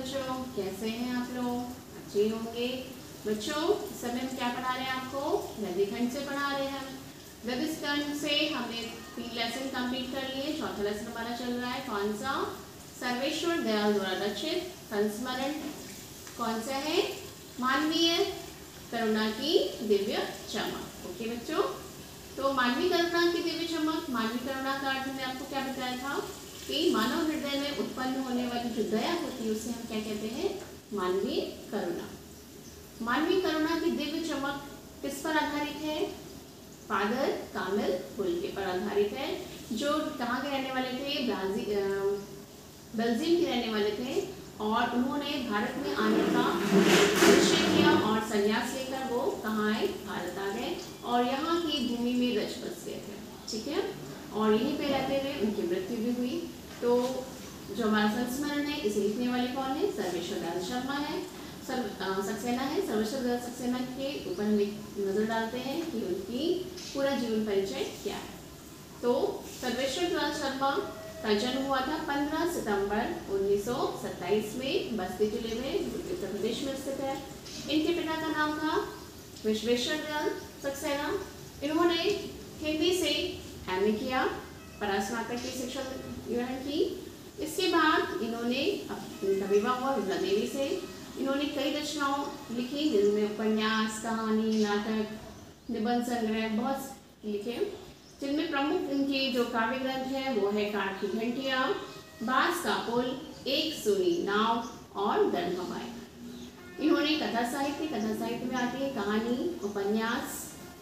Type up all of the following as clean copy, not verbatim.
बच्चों, कैसे हैं आप लोग? अच्छे होंगे। बच्चों, इस समय हम क्या पढ़ा रहे हैं आपको? गद्यखंड से पढ़ा रहे हैं। गद्यखंड से हमने 3 लेसन कंप्लीट कर लिए। चौथा लेसन हमारा चल रहा है कौन सा? सर्वेश्वर दयाल द्वारा रचित संस्मरण। कौन सा है? मानवीय करुणा की दिव्य चमक। ओके बच्चों, तो मानवीय करुणा की दिव्य चमक, मानवीय करुणा का अर्थ मैंने आपको क्या बताया था कि मानव हृदय में उत्पन्न होने वाली जो दया होती है उसे हम क्या कहते हैं? मानवीय करुणा। मानवीय करुणा की दिव्य चमक किस पर आधारित है? फादर कामिल बुल्के पर आधारित है, जो कहाँ के रहने वाले थे? बेल्जियम के रहने वाले थे और उन्होंने भारत में आने का निश्चय किया और संन्यास लेकर वो कहाँ आए? भारत आ गए और यहाँ की भूमि में रच बस गए थे। ठीक है, और यहीं पे रहते हुए उनकी मृत्यु भी हुई। तो जो हमारा संस्मरण है इसे लिखने वाले कौन है? सर्वेश्वर दयाल शर्मा है, सक्सेना है। सर्वेश्वर दयाल सक्सेना के ऊपर हम नजर डालते हैं कि उनकी पूरा जीवन परिचय क्या है। तो सर्वेश्वर दयाल शर्मा का जन्म हुआ था 15 सितंबर 1927 में बस्ती जिले में, उत्तर प्रदेश में स्थित है। इनके पिता का नाम था विश्वेश्वर दयाल सक्सेना। इन्होंने हिंदी से एमए किया, परास्नातक की शिक्षा ग्रहण की। इसके बाद इन्होंने इनका विवाह हुआ विमला देवी से। इन्होंने कई रचनाओं लिखी जिनमें उपन्यास, कहानी, नाटक, निबंध संग्रह बहुत लिखे, जिनमें प्रमुख इनके जो काव्य ग्रंथ है वो है काठ की घंटियाँ, बांस का पुल, एक सूनी नाव और दरभंगाएं। इन्होंने कथा साहित्य में आती है कहानी, उपन्यास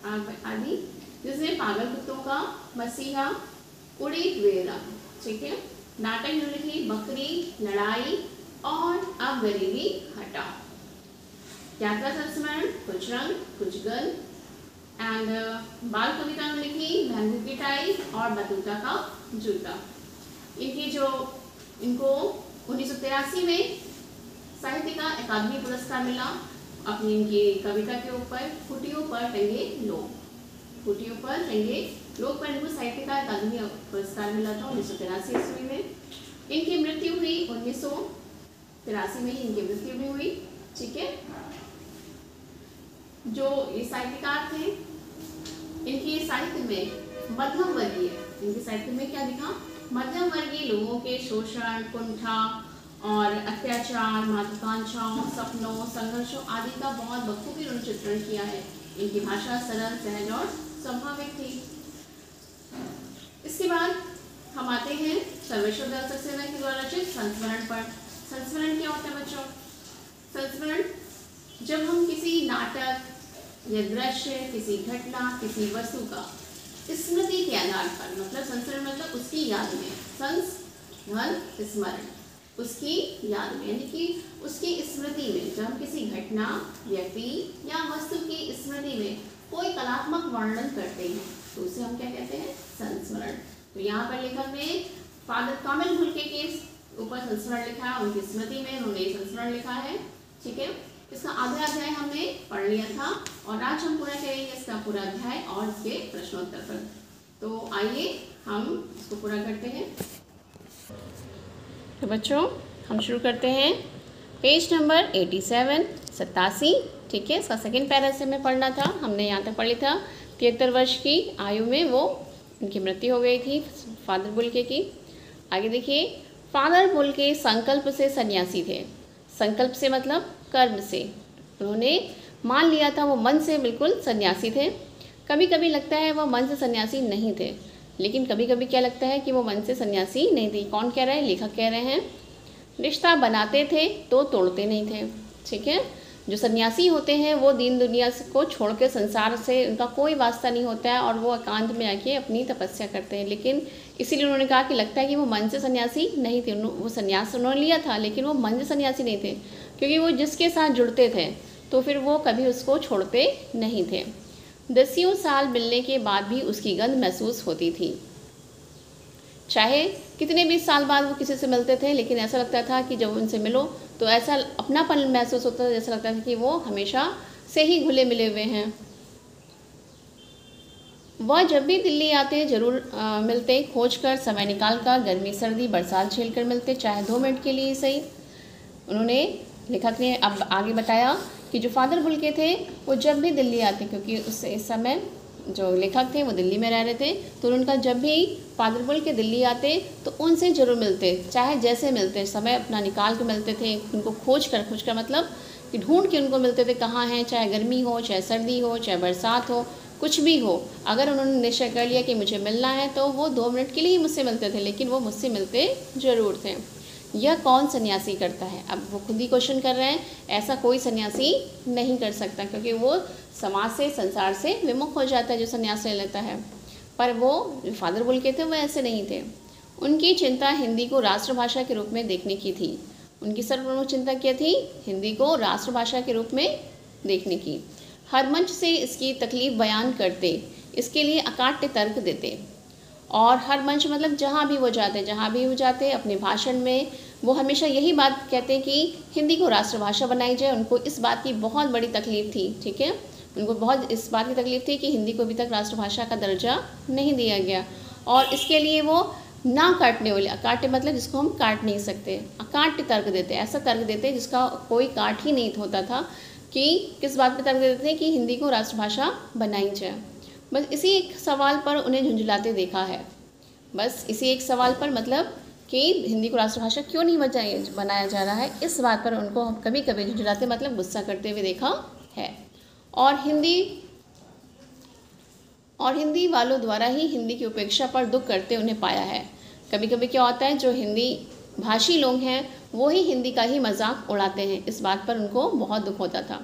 आदि, जिसमें पागल कुत्तों का मसीहा, उड़ी वेरा। ठीक है, नाटक इन्होंने लिखी बकरी, लड़ाई और अब गरीबी हटाओ। यात्रा संस्मरण, कुछ रंग कुछ गंध एंड बाल कविता में लिखी महबूब की टाई और बतूता का जूता। इनको 1983 में साहित्य का अकादमी पुरस्कार मिला अपनी इनकी कविता के ऊपर कुटियों पर टंगे लोग। कुटियों पर टंगे लोग पर इनको साहित्य का अकादमी पुरस्कार मिला था 1983 ईस्वी में। इनकी मृत्यु हुई 1983 में ही इनकी मृत्यु भी हुई। ठीक है, जो ये साहित्यकार थे इनके साहित्य में मध्यम वर्गीय, इनके साहित्य में क्या दिखा? मध्यम वर्गीय लोगों के शोषण, कुंठा और अत्याचार, महत्वाकांक्षाओं, सपनों, संघर्षों आदि का बहुत बखूबी उन्होंने चित्रण किया है। इनकी भाषा सरल, सहज और स्वाभाविक थी। इसके बाद हम आते हैं सर्वेश्वर दयाल सक्सेना के द्वारा रचित संस्मरण पर। संस्मरण क्या होता है बच्चों? संस्मरण जब हम किसी नाटक या दृश्य, किसी घटना, किसी वस्तु का स्मृति के आधार पर, मतलब संस्मरण मतलब उसकी याद में, स्मरण उसकी याद में, यानी कि उसकी स्मृति में, जब हम किसी घटना, व्यक्ति या वस्तु की स्मृति में कोई कलात्मक वर्णन करते हैं तो उसे हम क्या कहते हैं? संस्मरण। तो यहाँ पर लेखक ने फादर कामिल बुल्के के ऊपर संस्मरण लिखा है, उनकी स्मृति में उन्होंने संस्मरण लिखा है। ठीक है, इसका आधा अध्याय हमने पढ़ लिया था और आज हम पूरा करेंगे इसका पूरा अध्याय और इसके प्रश्नोत्तर पर। तो आइए हम इसको पूरा करते हैं। तो बच्चों हम शुरू करते हैं पेज नंबर 87। ठीक है, इसका सेकंड पैरा से हमें पढ़ना था। हमने यहाँ तक पढ़ लिया था 73 वर्ष की आयु में वो उनकी मृत्यु हो गई थी फादर बुल्के की। आगे देखिए, फादर बुल्के संकल्प से सन्यासी थे। संकल्प से मतलब कर्म से, उन्होंने मान लिया था वो मन से बिल्कुल सन्यासी थे। कभी कभी लगता है वह मन से सन्यासी नहीं थे, लेकिन कभी कभी क्या लगता है कि वो मन से सन्यासी नहीं थे। कौन कह रहा है? लेखक कह रहे हैं। रिश्ता बनाते थे तो तोड़ते नहीं थे। ठीक है, जो सन्यासी होते हैं वो दीन दुनिया को छोड़ के, संसार से उनका कोई वास्ता नहीं होता है और वो एकांत में आके अपनी तपस्या करते हैं। लेकिन इसीलिए उन्होंने कहा कि लगता है कि वो मन से सन्यासी नहीं थे। वो सन्यास उन्होंने लिया था लेकिन वो मन से सन्यासी नहीं थे, क्योंकि वो जिसके साथ जुड़ते थे तो फिर वो कभी उसको छोड़ते नहीं थे। 10 साल मिलने के बाद भी उसकी गंध महसूस होती थी। चाहे कितने भी साल बाद वो किसी से मिलते थे, लेकिन ऐसा लगता था कि जब उनसे मिलो तो ऐसा अपनापन महसूस होता था, जैसा लगता था कि वो हमेशा से ही घुले मिले हुए हैं। वह जब भी दिल्ली आते जरूर मिलते, खोज कर समय निकाल कर, गर्मी सर्दी बरसात झेल कर मिलते, चाहे 2 मिनट के लिए सही। उन्होंने, लेखक ने अब आगे बताया कि जो फादर बुल्के थे वो जब भी दिल्ली आते, क्योंकि इस समय जो लेखक थे वो दिल्ली में रह रहे थे, तो उनका जब भी फादर बुल्के दिल्ली आते तो उनसे ज़रूर मिलते, चाहे जैसे मिलते, समय अपना निकाल के मिलते थे, उनको खोज कर मतलब कि ढूंढ के उनको मिलते थे, कहाँ हैं, चाहे गर्मी हो, चाहे सर्दी हो, चाहे बरसात हो, कुछ भी हो। अगर उन्होंने निश्चय कर लिया कि मुझे मिलना है तो वो 2 मिनट के लिए ही मुझसे मिलते थे, लेकिन वो मुझसे मिलते ज़रूर थे। यह कौन सन्यासी करता है? अब वो खुद ही क्वेश्चन कर रहे हैं। ऐसा कोई सन्यासी नहीं कर सकता, क्योंकि वो समाज से, संसार से विमुख हो जाता है जो सन्यास ले लेता है। पर वो फादर बुल्के थे वो ऐसे नहीं थे। उनकी चिंता हिंदी को राष्ट्रभाषा के रूप में देखने की थी। उनकी सर्वप्रमुख चिंता क्या थी? हिंदी को राष्ट्रभाषा के रूप में देखने की। हर मंच से इसकी तकलीफ बयान करते, इसके लिए अकाट्य तर्क देते, और हर मंच मतलब जहाँ भी वो जाते अपने भाषण में वो हमेशा यही बात कहते हैं कि हिंदी को राष्ट्रभाषा बनाई जाए। उनको इस बात की बहुत बड़ी तकलीफ थी, ठीक है, उनको बहुत इस बात की तकलीफ थी कि हिंदी को अभी तक राष्ट्रभाषा का दर्जा नहीं दिया गया, और इसके लिए वो ना काटने वाले, अकाट्य मतलब जिसको हम काट नहीं सकते, अकाट्य तर्क देते, ऐसा तर्क देते जिसका कोई काट ही नहीं होता था, कि किस बात पे तर्क देते थे कि हिंदी को राष्ट्रभाषा बनाई जाए। बस इसी एक सवाल पर उन्हें झुंझलाते देखा है, बस इसी एक सवाल पर, मतलब कि हिंदी को राष्ट्रभाषा क्यों नहीं बनाया जा रहा है, इस बात पर उनको हम कभी कभी झुंझलाते मतलब गुस्सा करते हुए देखा है। और हिंदी वालों द्वारा ही हिंदी की उपेक्षा पर दुख करते उन्हें पाया है। कभी कभी क्या होता है, जो हिंदी भाषी लोग हैं वो ही हिंदी का ही मजाक उड़ाते हैं, इस बात पर उनको बहुत दुख होता था।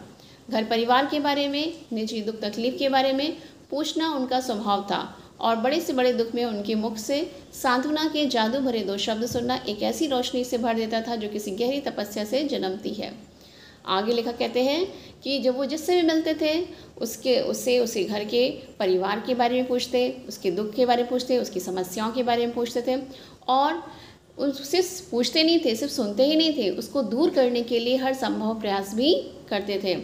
घर परिवार के बारे में, निजी दुख तकलीफ के बारे में पूछना उनका स्वभाव था, और बड़े से बड़े दुख में उनके मुख से सांत्वना के जादू भरे 2 शब्द सुनना एक ऐसी रोशनी से भर देता था जो किसी गहरी तपस्या से जन्मती है। आगे लेखक कहते हैं कि जब वो जिससे भी मिलते थे उससे घर के परिवार के बारे में पूछते, उसके दुख के बारे में पूछते, उसकी समस्याओं के बारे में पूछते थे, और सिर्फ पूछते नहीं थे, सिर्फ सुनते ही नहीं थे, उसको दूर करने के लिए हर संभव प्रयास भी करते थे,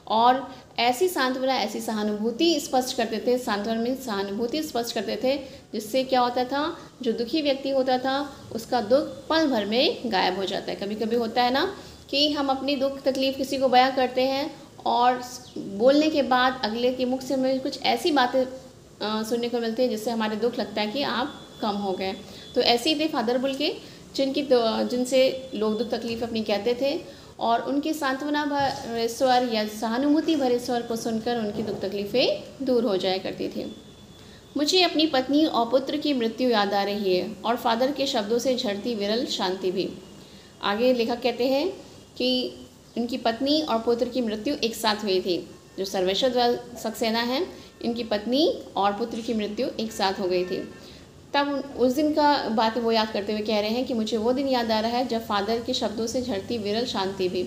और ऐसी सांत्वना, ऐसी सहानुभूति स्पष्ट करते थे, सांत्वना में सहानुभूति स्पष्ट करते थे, जिससे क्या होता था, जो दुखी व्यक्ति होता था उसका दुख पल भर में गायब हो जाता है। कभी कभी होता है ना कि हम अपनी दुख तकलीफ किसी को बयां करते हैं, और बोलने के बाद अगले के मुख से हमें कुछ ऐसी बातें सुनने को मिलती है जिससे हमारे दुख लगता है कि आप कम हो गए। तो ऐसे ही थे फादर बुल्के, जिनसे लोग दुख तकलीफ अपनी कहते थे, और उनके सांत्वना भरे स्वर या सहानुभूति भरे स्वर को सुनकर उनकी दुख तकलीफ़ें दूर हो जाया करती थी। मुझे अपनी पत्नी और पुत्र की मृत्यु याद आ रही है, और फादर के शब्दों से झड़ती विरल शांति भी। आगे लेखक कहते हैं कि इनकी पत्नी और पुत्र की मृत्यु एक साथ हुई थी। जो सर्वेश्वर सक्सेना है, इनकी पत्नी और पुत्र की मृत्यु एक साथ हो गई थी। तब उस दिन का बात वो याद करते हुए कह रहे हैं कि मुझे वो दिन याद आ रहा है जब फादर के शब्दों से झड़ती विरल शांति भी,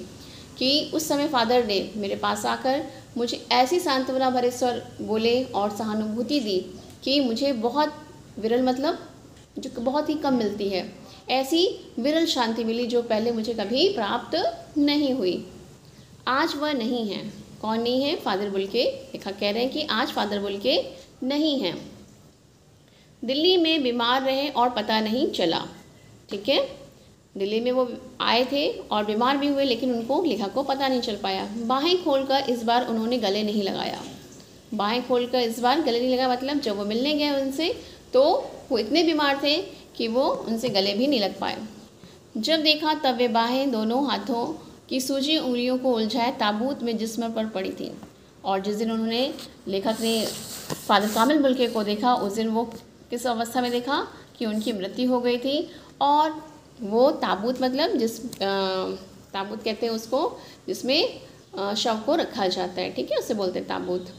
कि उस समय फादर ने मेरे पास आकर मुझे ऐसी सांत्वना भरे स्वर बोले और सहानुभूति दी कि मुझे बहुत विरल मतलब जो बहुत ही कम मिलती है, ऐसी विरल शांति मिली जो पहले मुझे कभी प्राप्त नहीं हुई। आज वह नहीं है। कौन नहीं है? Father Bulcke. लेखक कह रहे हैं कि आज फादर बुल्के नहीं हैं, दिल्ली में बीमार रहे और पता नहीं चला। ठीक है, दिल्ली में वो आए थे और बीमार भी हुए, लेकिन उनको लेखक को पता नहीं चल पाया। बाहें खोलकर इस बार उन्होंने गले नहीं लगाया। बाहें खोलकर इस बार गले नहीं लगाया मतलब जब वो मिलने गए उनसे तो वो इतने बीमार थे कि वो उनसे गले भी नहीं लग पाए। जब देखा तब वे बाहें दोनों हाथों की सूजी उंगलियों को उलझाए ताबूत में जिस्म पर पड़ी थी। और जिस दिन उन्होंने लेखक ने फादर कामिल बुल्के को देखा, उस दिन वो किस अवस्था में देखा कि उनकी मृत्यु हो गई थी। और वो ताबूत मतलब ताबूत कहते हैं उसको जिसमें शव को रखा जाता है, ठीक है, उसे बोलते हैं ताबूत।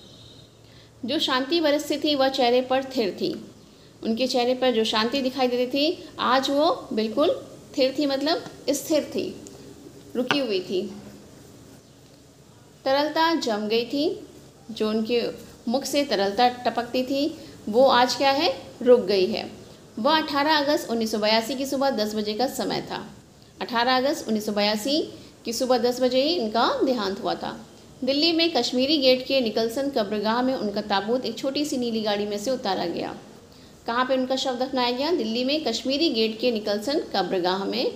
जो शांति बरसती थी वह चेहरे पर स्थिर थी। उनके चेहरे पर जो शांति दिखाई देती थी आज वो बिल्कुल स्थिर थी, मतलब स्थिर थी, रुकी हुई थी। तरलता जम गई थी। जो उनके मुख से तरलता टपकती थी वो आज क्या है, रुक गई है। वह 18 अगस्त 1982 की सुबह 10 बजे का समय था। 18 अगस्त 1982 की सुबह 10 बजे ही इनका देहांत हुआ था। दिल्ली में कश्मीरी गेट के निकलसन कब्रगाह में उनका ताबूत एक छोटी सी नीली गाड़ी में से उतारा गया। कहाँ पे उनका शव दफनाया गया? दिल्ली में कश्मीरी गेट के निकलसन कब्रगाह में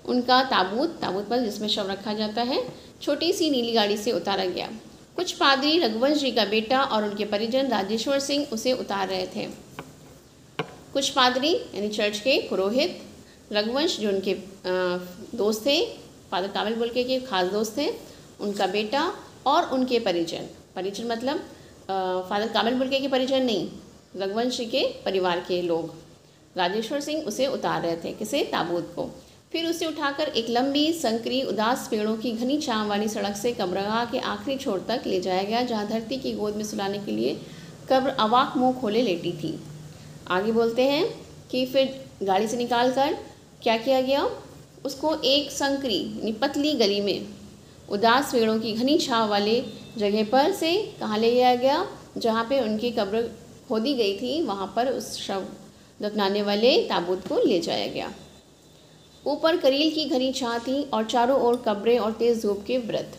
उनका ताबूत पर जिसमें शव रखा जाता है, छोटी सी नीली गाड़ी से उतारा गया। कुछ पादरी, रघुवंश जी का बेटा और उनके परिजन राजेश्वर सिंह उसे उतार रहे थे। कुछ पादरी यानी चर्च के पुरोहित, रघुवंश जो उनके दोस्त थे, फादर कामिल बुल्के के खास दोस्त थे, उनका बेटा और उनके परिजन मतलब फादर कामिल बुल्के के परिजन नहीं, रघुवंश के परिवार के लोग, राजेश्वर सिंह उसे उतार रहे थे, किसे, ताबूत को। फिर उसे उठाकर एक लंबी, संकरी, उदास पेड़ों की घनी छांव वाली सड़क से कब्रगाह के आखिरी छोर तक ले जाया गया, जहाँ धरती की गोद में सुलाने के लिए कब्र अवाक मुँह खोले लेटी थी। आगे बोलते हैं कि फिर गाड़ी से निकाल कर क्या किया गया, उसको एक संकरी पतली गली में उदास पेड़ों की घनी छांव वाले जगह पर से कहाँ ले जाया गया, जहाँ पे उनकी कब्र खोदी गई थी, वहाँ पर उस शव दफनाने वाले ताबूत को ले जाया गया। ऊपर करील की घनी छां थी और चारों ओर कब्रें और तेज धूप के वृत्त।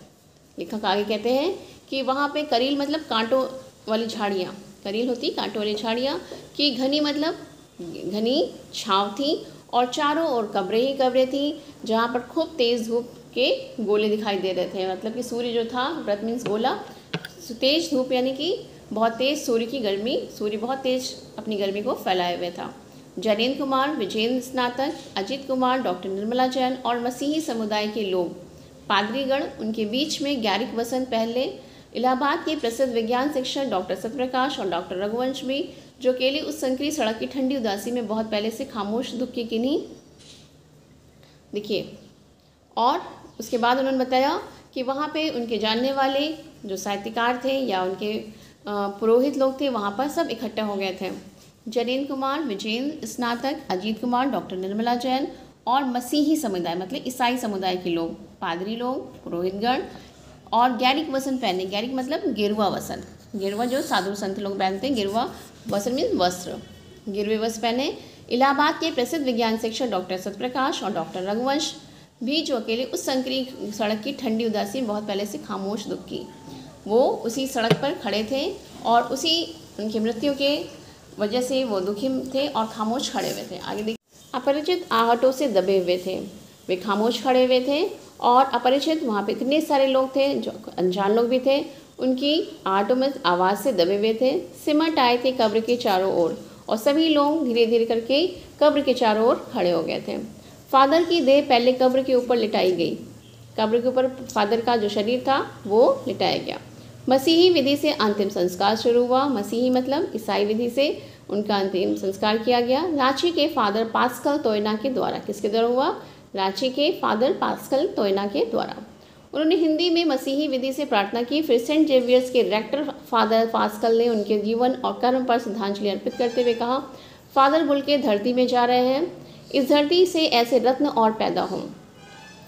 लेखक आगे कहते हैं कि वहाँ पे करील मतलब कांटों वाली झाड़ियाँ, करील होती कांटों वाली झाड़ियाँ की, घनी मतलब घनी छाँव थी और चारों ओर कब्रें ही कब्रें थी, जहाँ पर खूब तेज़ धूप के गोले दिखाई दे रहे थे। मतलब कि सूर्य जो था, व्रत मीन्स गोला, तेज धूप यानी कि बहुत तेज़ सूर्य की गर्मी, सूर्य बहुत तेज़ अपनी गर्मी को फैलाए हुए था। जनेन्द्र कुमार, विजेंद्र स्नातक, अजीत कुमार, डॉक्टर निर्मला जैन और मसीही समुदाय के लोग, पादरीगण, उनके बीच में ग्यारिक वसंत पहले, इलाहाबाद के प्रसिद्ध विज्ञान शिक्षक डॉक्टर सत्यप्रकाश और डॉक्टर रघुवंश भी, जो अकेले उस संकरी सड़क की ठंडी उदासी में बहुत पहले से खामोश दुख की किन्हीं। देखिए, और उसके बाद उन्होंने बताया कि वहाँ पे उनके जानने वाले जो साहित्यकार थे या उनके पुरोहित लोग थे, वहाँ पर सब इकट्ठा हो गए थे। जनेन्द्र कुमार, विजेंद्र स्नातक, अजीत कुमार, डॉक्टर निर्मला जैन और मसीही समुदाय मतलब ईसाई समुदाय के लोग, पादरी लोग, पुरोहितगण और ग्यारिक वस्त्र पहने। ग्यारिक मतलब गिरवा वस्त्र, गिरवा जो साधु संत लोग पहनते हैं, गिरवा वस्त्र मीन्स वस्त्र, गिरवे वस्त्र पहने। इलाहाबाद के प्रसिद्ध विज्ञान शिक्षक डॉक्टर सत्यप्रकाश और डॉक्टर रघुवंश भी, जो अकेले उस संकरी सड़क की ठंडी उदासी में बहुत पहले से खामोश दुख की, वो उसी सड़क पर खड़े थे और उसी उनकी मृत्यु के वजह से वो दुखी थे और खामोश खड़े हुए थे। आगे देखिए, अपरिचित आहटों से दबे हुए थे, वे खामोश खड़े हुए थे और अपरिचित, वहाँ पे इतने सारे लोग थे जो अनजान लोग भी थे, उनकी आहटों में आवाज़ से दबे हुए थे, सिमट आए थे कब्र के चारों ओर और सभी लोग धीरे धीरे करके कब्र के चारों ओर खड़े हो गए थे। फादर की देह पहले कब्र के ऊपर लिटाई गई, कब्र के ऊपर फादर का जो शरीर था वो लिटाया गया। मसीही विधि से अंतिम संस्कार शुरू हुआ, मसीही मतलब ईसाई विधि से उनका अंतिम संस्कार किया गया, रांची के फादर पास्कल तोयना के द्वारा। किसके द्वारा हुआ? रांची के फादर पास्कल तोयना के द्वारा। उन्होंने हिंदी में मसीही विधि से प्रार्थना की। फिर सेंट जेवियर्स के रेक्टर फादर पास्कल ने उनके जीवन और कर्म पर श्रद्धांजलि अर्पित करते हुए कहा, फादर बुल्के धरती में जा रहे हैं, इस धरती से ऐसे रत्न और पैदा हों।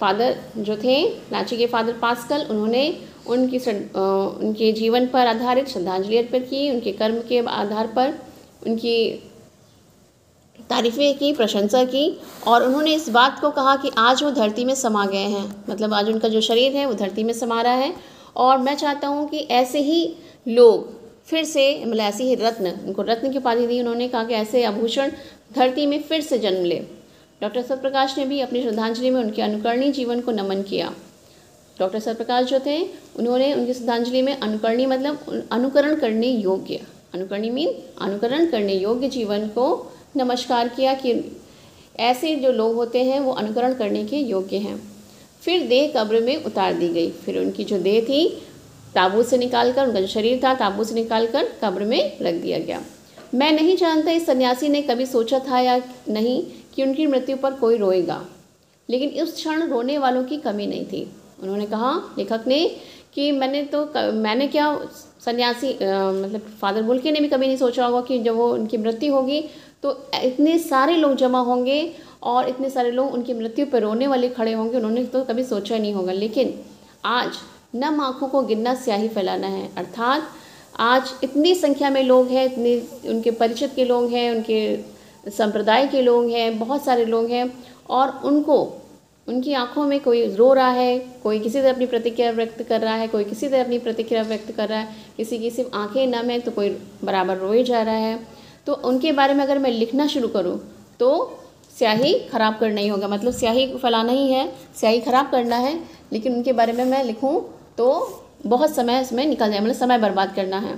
फादर जो थे रांची के फादर पास्कल, उन्होंने उनके जीवन पर आधारित श्रद्धांजलि अर्पित की, उनके कर्म के आधार पर उनकी तारीफ़ें की, प्रशंसा की और उन्होंने इस बात को कहा कि आज वो धरती में समा गए हैं, मतलब आज उनका जो शरीर है वो धरती में समा रहा है और मैं चाहता हूँ कि ऐसे ही लोग फिर से, मतलब ऐसे ही रत्न, उनको रत्न की उपाधि दी उन्होंने, कहा कि ऐसे आभूषण धरती में फिर से जन्म ले। डॉक्टर सत्यप्रकाश ने भी अपनी श्रद्धांजलि में उनके अनुकरणीय जीवन को नमन किया। डॉक्टर सत्यप्रकाश जो थे, उन्होंने उनकी श्रद्धांजलि में अनुकरणीय मतलब अनुकरण करने योग्य, अनुकरणीय मीन अनुकरण करने योग्य जीवन को नमस्कार किया कि ऐसे जो लोग होते हैं वो अनुकरण करने के योग्य हैं। फिर देह कब्र में उतार दी गई। फिर उनकी जो देह थी ताबूत से निकालकर, उनका जो शरीर था ताबूत से निकालकर कब्र में रख दिया गया। मैं नहीं जानता इस सन्यासी ने कभी सोचा था या नहीं कि उनकी मृत्यु पर कोई रोएगा, लेकिन उस क्षण रोने वालों की कमी नहीं थी। उन्होंने कहा, लेखक ने, कि मैंने क्या सन्यासी मतलब फादर बुल्के ने भी कभी नहीं सोचा होगा कि जब वो उनकी मृत्यु होगी तो इतने सारे लोग जमा होंगे और इतने सारे लोग उनकी मृत्यु पर रोने वाले खड़े होंगे। उन्होंने तो कभी सोचा नहीं होगा। लेकिन आज नम आँखों को गिनना स्याही फैलाना है, अर्थात आज इतनी संख्या में लोग हैं, इतने उनके परिचित के लोग हैं, उनके संप्रदाय के लोग हैं, बहुत सारे लोग हैं और उनकी आंखों में कोई रो रहा है, कोई किसी तरह अपनी प्रतिक्रिया व्यक्त कर रहा है, कोई किसी तरह अपनी प्रतिक्रिया व्यक्त कर रहा है, किसी की सिर्फ आंखें नम है तो कोई बराबर रोए जा रहा है। तो उनके बारे में अगर मैं लिखना शुरू करूं तो स्याही खराब करना ही होगा, मतलब स्याही फैलाना ही है, स्याही खराब करना है, लेकिन उनके बारे में मैं लिखूं तो बहुत समय इसमें निकल जाए, मतलब समय बर्बाद करना है।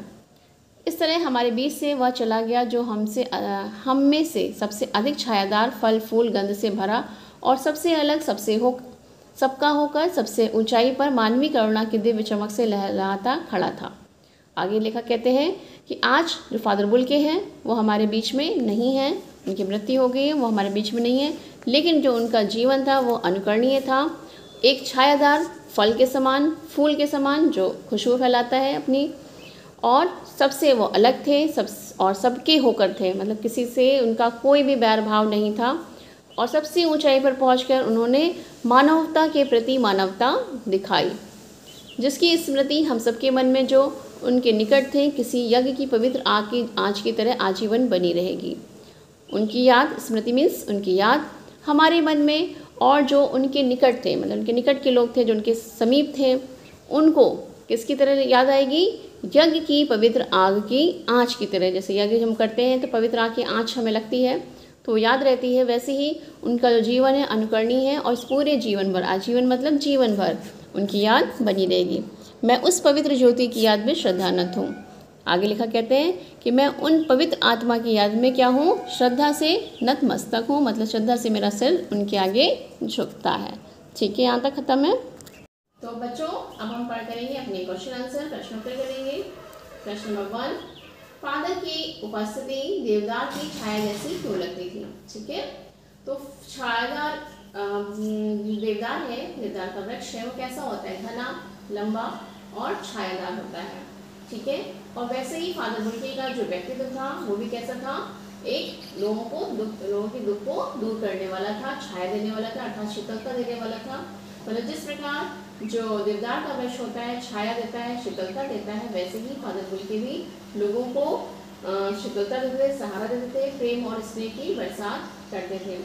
इस तरह हमारे बीच से वह चला गया जो हम में से सबसे अधिक छायादार, फल फूल गंध से भरा और सबसे अलग, सबका होकर सबसे ऊंचाई पर मानवीय करुणा की दिव्य चमक से लहराता खड़ा था। आगे लेखक कहते हैं कि आज जो फादर बुल्के हैं वो हमारे बीच में नहीं हैं, उनकी मृत्यु हो गई है, वो हमारे बीच में नहीं है, लेकिन जो उनका जीवन था वो अनुकरणीय था, एक छायादार फल के समान, फूल के समान जो खुशबू फैलाता है अपनी, और सबसे वो अलग थे, और सबके होकर थे, मतलब किसी से उनका कोई भी बैर भाव नहीं था, और सबसे ऊंचाई पर पहुंचकर उन्होंने मानवता के प्रति मानवता दिखाई, जिसकी स्मृति हम सबके मन में जो उनके निकट थे किसी यज्ञ की पवित्र आँच की तरह आजीवन बनी रहेगी। उनकी याद, स्मृति मीन्स उनकी याद, हमारे मन में, और जो उनके निकट थे, मतलब उनके निकट के लोग थे जो उनके समीप थे, उनको किसकी तरह याद आएगी? यज्ञ की पवित्र आग की आँच की तरह। जैसे यज्ञ हम करते हैं तो पवित्र आग की आँच हमें लगती है तो याद रहती है, वैसे ही उनका जो जीवन है अनुकरणीय है, और इस पूरे जीवन भर, आजीवन मतलब जीवन भर, उनकी याद बनी रहेगी। मैं उस पवित्र ज्योति की याद में श्रद्धानत हूँ। आगे लिखा कहते हैं कि मैं उन पवित्र आत्मा की याद में क्या हूँ? श्रद्धा से नतमस्तक हूँ, मतलब श्रद्धा से मेरा सिर उनके आगे झुकता है। ठीक है, यहाँ तक खत्म है। तो बच्चों अब हम पढ़ करेंगे अपने क्वेश्चन आंसर, प्रश्नोत्तर करेंगे। प्रश्न नंबर 1, फादर की उपस्थिति देवदार की छाया जैसी क्यों लगती थी? ठीक है, तो छायादार देवदार है, देवदार का वृक्ष है, वो कैसा होता है? घना, लंबा और छायादार होता है। ठीक है, और वैसे ही फादर बुल्के का जो व्यक्तित्व था वो भी कैसा था? एक लोगों के दुख को दूर करने वाला था, छाया देने वाला था, अर्थात शीतलता देने वाला था। मतलब जिस प्रकार जो देवदार का वृक्ष होता है, छाया देता है, शीतलता देता है, वैसे ही फादर बुल्के भी लोगों को शीतलता देते थे, सहारा देते थे, प्रेम और स्नेह की बरसात करते थे।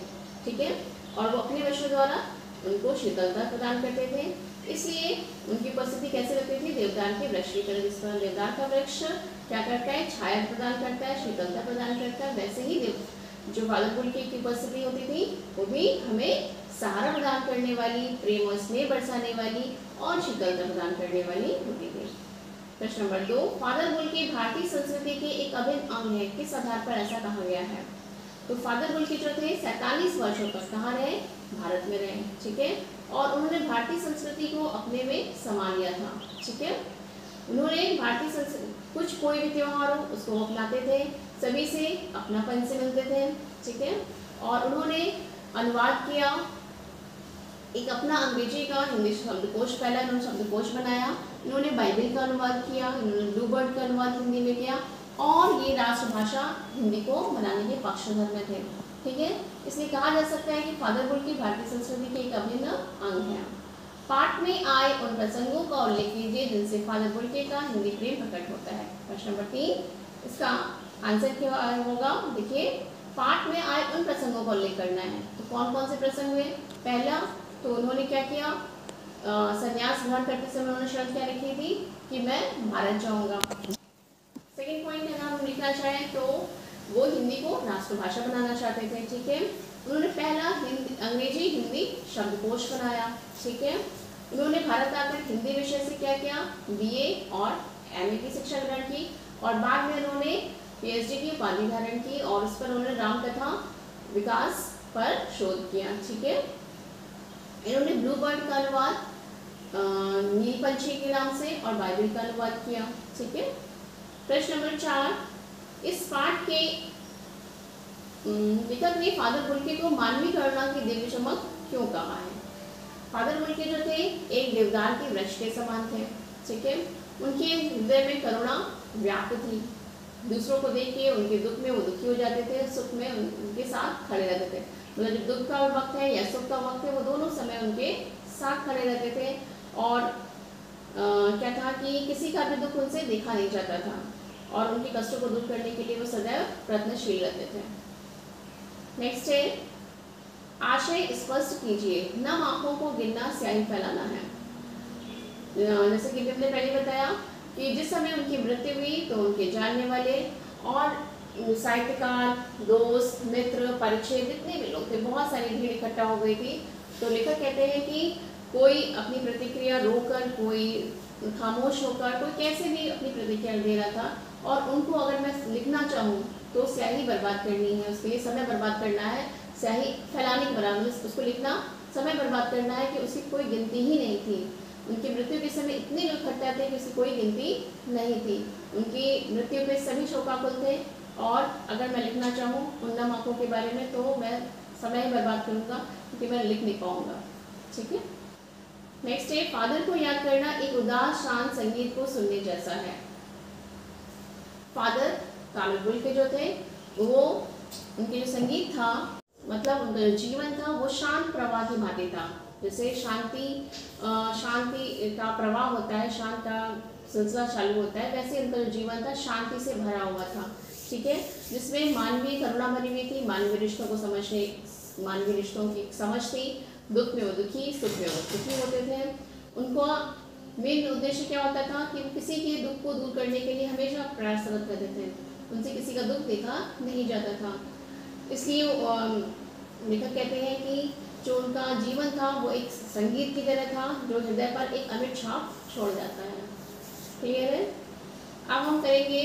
ठीक है, और वो अपने वृक्षों द्वारा उनको शीतलता प्रदान करते थे, इसलिए उनकी उपस्थिति कैसे लगती थी? देवदार के वृक्ष की तरह। जिस तरह देवदार का वृक्ष क्या करता है? छाया प्रदान करता है, शीतलता प्रदान करता है, वैसे ही जो फादर बुल्के की उपस्थिति होती थी वो भी हमें सहारा प्रदान करने वाली, प्रेम और स्नेह बरसाने वाली और शीतलता प्रदान करने वाली होती थी। प्रश्न नंबर 2, फादर बुल्के भारतीय संस्कृति के एक अभिन्न अंग है, किस आधार पर ऐसा कहा गया है? तो फादर बुल्के जो थे 47 वर्षों तक कहाँ रहे? भारत में रहे। ठीक है, और उन्होंने भारतीय संस्कृति को अपने में समा लिया था। ठीक है, उन्होंने भारतीय संस्कृति, कोई भी त्योहार हो उसको अपनाते थे, सभी से अपनापन से मिलते थे। ठीक है, और उन्होंने अनुवाद किया, एक अपना अंग्रेजी का हिंदी शब्दकोश, पहला उन्होंने शब्दकोश बनाया, इन्होंने बाइबल का अनुवाद किया, इन्होंने ब्लू बर्ड का अनुवाद हिंदी में किया, और ये राष्ट्रभाषा हिंदी को बनाने के पक्षधर में थे। ठीक है, इसलिए कहा जा सकता है कि फादर बुल्के भारतीय संस्कृति के एक अभिन्न अंग है। पाठ में आए उन प्रसंगों का उल्लेख कीजिए जिनसे फादर बुल्के का हिंदी प्रेम प्रकट होता है। प्रश्न नंबर 3, इसका आंसर क्या होगा? देखिए, पाठ में आए उन प्रसंगों का उल्लेख करना है, तो कौन कौन से प्रसंग हुए? पहला, तो उन्होंने क्या किया? संन्यास ग्रहण करते समय उन्होंने शर्त क्या लिखी थी कि मैं भारत जाऊंगा। सेकेंड पॉइंट है ना, हम लिखना चाहें तो वो हिंदी को राष्ट्रभाषा बनाना चाहते थे। ठीक है, उन्होंने पहला अंग्रेजी हिंदी शब्दकोश बनाया। ठीक है, उन्होंने भारत आकर हिंदी विषय से क्या किया? बीए और एमए की शिक्षा ग्रहण की, और बाद में उन्होंने पीएचडी की उपाधि धारण की, और उस पर उन्होंने रामकथा विकास पर शोध किया। ठीक है, इन्होंने ब्लू बर्ड का अनुवाद नील पंछी के नाम से और बाइबल का अनुवाद किया। ठीक है, प्रश्न नंबर 4, इस पाठ के लेखक ने फादर बुल्के को मानवीय करुणा की दिव्य चमक क्यों कहा है? फादर बुल्के जो थे एक देवदार के वृक्ष के समान थे। ठीक है, उनके हृदय में करुणा व्याप्त थी, दूसरों को देख के उनके दुख में वो दुखी हो जाते थे, सुख में उनके साथ खड़े रहते थे। मतलब जब दुख का वक्त है या सुख का वक्त है, वो दोनों समय उनके साथ खड़े रहते थे, और क्या था कि किसी का भी दुख उनसे देखा नहीं जाता था, और उनके कष्टों को दूर करने के लिए वो सदैव प्रयत्नशील रहते थे। नेक्स्ट है, आशय स्पष्ट कीजिए, नम आंखों को गिनना स्याही फैलाना है। जैसे कि हमने पहले बताया कि जिस समय उनकी मृत्यु हुई तो उनके जानने वाले और साहित्यकार, दोस्त, मित्र, परिचय, जितने भी लोग थे, बहुत सारी भीड़ इकट्ठा हो गई थी। तो लेखक कहते हैं कि कोई अपनी प्रतिक्रिया रोकर, कोई खामोश होकर, कोई कैसे भी अपनी प्रतिक्रिया दे रहा था, और उनको अगर मैं लिखना चाहूँ तो स्याही बर्बाद करनी है, उसके लिए समय बर्बाद करना है, स्याही फैलाने के बराबर उसको लिखना, समय बर्बाद करना है कि उसकी कोई गिनती ही नहीं थी। उनकी मृत्यु के समय इतने लोग इकट्ठा थे कि उसकी कोई गिनती नहीं थी। उनकी मृत्यु पे सभी शोकाकुल थे, और अगर मैं लिखना चाहूँ उन नम आँखों के बारे में तो मैं समय ही बर्बाद करूँगा, क्योंकि मैं लिख नहीं पाऊँगा। ठीक है। नेक्स्ट है, फादर को याद करना एक उदास शांत संगीत को सुनने जैसा है। फादर कामिल बुल्के के जो थे, वो उनके जो संगीत था, मतलब उनका जो जीवन था वो शांत प्रवाह की भांति था। जैसे शांति का प्रवाह होता है, शांत का सिलसिला चालू होता है, वैसे उनका जो जीवन था शांति से भरा हुआ था। ठीक है, जिसमें मानवीय करुणा भरी हुई थी, मानवीय रिश्तों को समझने, मानवीय रिश्तों की समझ थी, दुख में वो दुखी, सुख में वो सुखी होते थे। उनको मेन उद्देश्य क्या होता था कि वो किसी के दुख को दूर करने के लिए हमेशा प्रयासरत रहते थे, उनसे किसी का दुख देखा नहीं जाता था। इसलिए लेखक कहते हैं कि जो उनका जीवन था वो एक संगीत की तरह था, जो हृदय पर एक अमिट छाप छोड़ जाता है। क्लियर है। अब हम करेंगे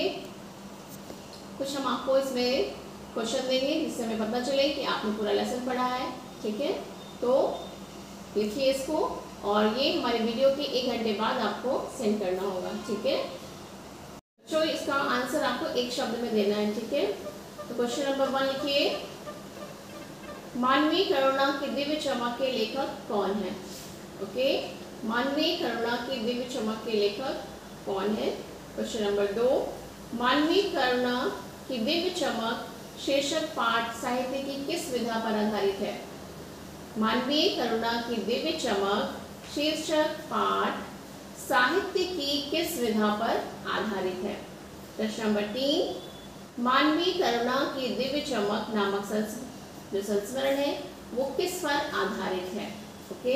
कुछ, हम आपको इसमें क्वेश्चन देंगे जिससे हमें पता चले कि आपने पूरा लेसन पढ़ा है। ठीक है, तो लिखिए इसको, और ये हमारे वीडियो के 1 घंटे बाद आपको सेंड करना होगा। ठीक है, तो इसका आंसर आपको एक शब्द में देना है। ठीक है, तो क्वेश्चन नंबर 1 लिखिए, मानवीय करुणा की दिव्य चमक के लेखक कौन है। ओके, मानवीय करुणा की दिव्य चमक के लेखक कौन है। क्वेश्चन नंबर 2, मानवीय करुणा की दिव्य चमक शीर्षक पाठ साहित्य की किस विधा पर आधारित है। मानवीय करुणा की दिव्य चमक शीर्षक पाठ साहित्य की किस विधा पर आधारित है। प्रश्न नंबर 3, मानवीय करुणा की दिव्य चमक नामक जो संस्मरण है वो किस पर आधारित है। ओके।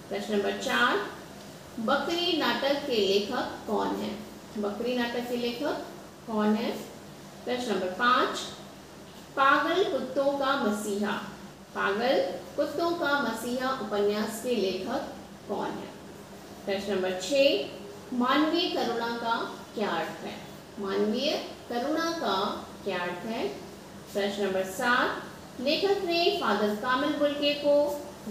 प्रश्न नंबर 4, बकरी नाटक के लेखक कौन है। बकरी नाटक के लेखक कौन है। प्रश्न नंबर 5, पागल कुत्तों का मसीहा, पागल कुत्तों का मसीहा उपन्यास के लेखक कौन है। प्रश्न नंबर 6, मानवीय करुणा का क्या अर्थ है। मानवीय करुणा का क्या अर्थ है। प्रश्न नंबर 7, लेखक ने फादर कामिल बुल्के को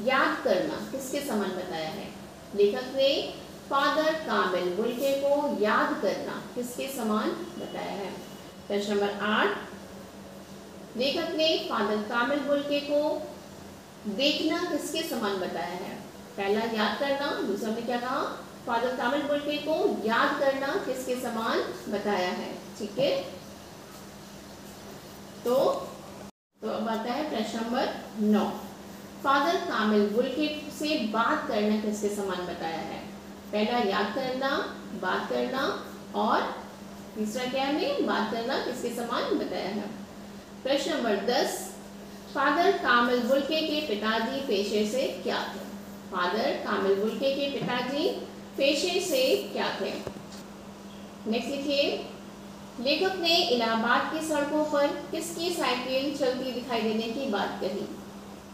याद करना किसके समान बताया है। लेखक ने फादर कामिल बुल्के को याद करना किसके समान बताया है। प्रश्न नंबर 8, लेखक ने फादर कामिल बुल्के को देखना किसके समान बताया है। पहला याद करना, दूसरा में क्या कहा, फादर कामिल बुल्के को याद करना किसके समान बताया है। ठीक है, तो अब आता है प्रश्न नंबर 9, फादर कामिल बुल्के से बात करना किसके समान बताया है। पहला याद करना, बात करना, और तीसरा क्या है, बात करना किसके समान बताया है। प्रश्न नंबर 10, फादर कामिल बुल्के के पिताजी पेशे से क्या थे। फादर कामिल बुल्के के पिताजी पेशे से क्या थे। नेक्स्ट लिखिए, लेखक ने इलाहाबाद की सड़कों पर किसकी साइकिल चलती दिखाई देने की बात कही।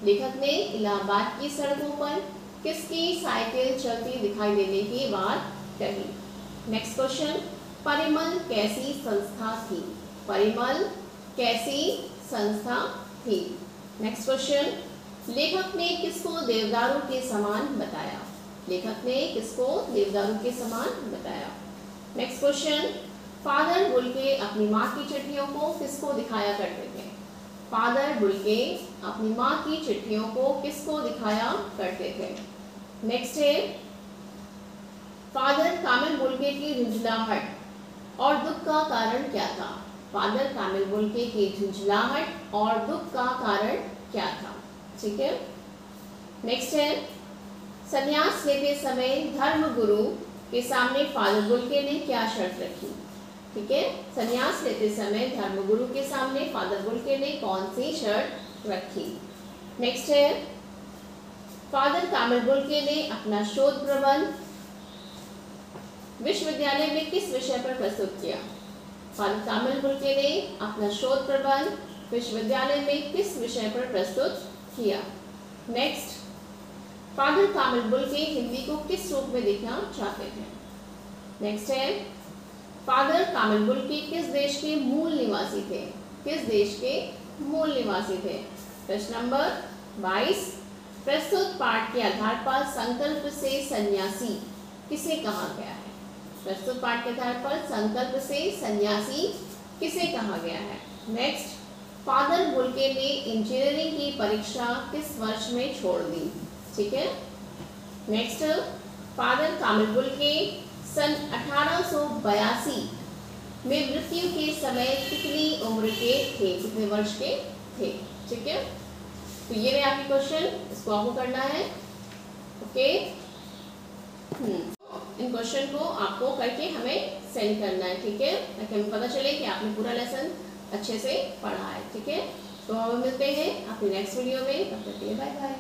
लेखक ने इलाहाबाद की सड़कों पर किसकी साइकिल चलती दिखाई देने की बात कही। नेक्स्ट क्वेश्चन, परिमल कैसी संस्था थी। परिमल कैसी संस्था थी। नेक्स्ट क्वेश्चन, लेखक ने किसको देवदारू के समान बताया। लेखक ने किसको देवदारू के समान बताया। नेक्स्ट क्वेश्चन, फादर बुल्के अपनी माँ की चिट्ठियों को किसको दिखाया करते थे। फादर बुल्के अपनी माँ की चिट्ठियों को किसको दिखाया करते थे। नेक्स्ट है, फादर कामिल बुल्के की झुंझलाहट और दुख का कारण क्या था। फादर कामिल बुल्के की झुंझलाहट और दुख का कारण क्या था। ठीक है। नेक्स्ट है, संन्यास लेते समय धर्मगुरु के सामने फादर बुल्के ने क्या शर्त रखी। ठीक है, संन्यास लेते समय धर्मगुरु के सामने फादर बुल्के ने कौन सी शर्त रखी। नेक्स्ट है, फादर कामिल बुल्के ने अपना शोध प्रबंध विश्वविद्यालय में किस विषय पर प्रस्तुत किया। फादर कामिल बुल्के ने अपना शोध प्रबंध विश्वविद्यालय में किस विषय पर प्रस्तुत किया? नेक्स्ट, फादर कामिल बुल्के हिंदी को किस रूप में देखना चाहते थे? नेक्स्ट है, फादर कामिल बुल्के किस देश के मूल निवासी थे? किस देश के मूल निवासी थे? प्रश्न नंबर 22, प्रस्तुत पाठ के आधार पर संकल्प से सन्यासी किसे कहा गया है? प्रस्तुत पाठ के आधार पर संकल्प से सन्यासी किसे कहा गया है? नेक्स्ट, फादर बुल्के ने इंजीनियरिंग की परीक्षा किस वर्ष में छोड़ दी? ठीक है। नेक्स्ट, फादर कामिल बुल्के सन 1882 में मृत्यु के समय कितनी उम्र के थे? कितने वर्ष के थे? ठीक है। तो ये रहे आपके क्वेश्चन, इसको आपको करना है। ओके, इन क्वेश्चन को आपको करके हमें सेंड करना है। ठीक है, ताकि हमें पता चले कि आपने पूरा लेसन अच्छे से पढ़ा है। ठीक है, तो हम मिलते हैं अपने नेक्स्ट वीडियो में। तब तक के लिए बाय बाय।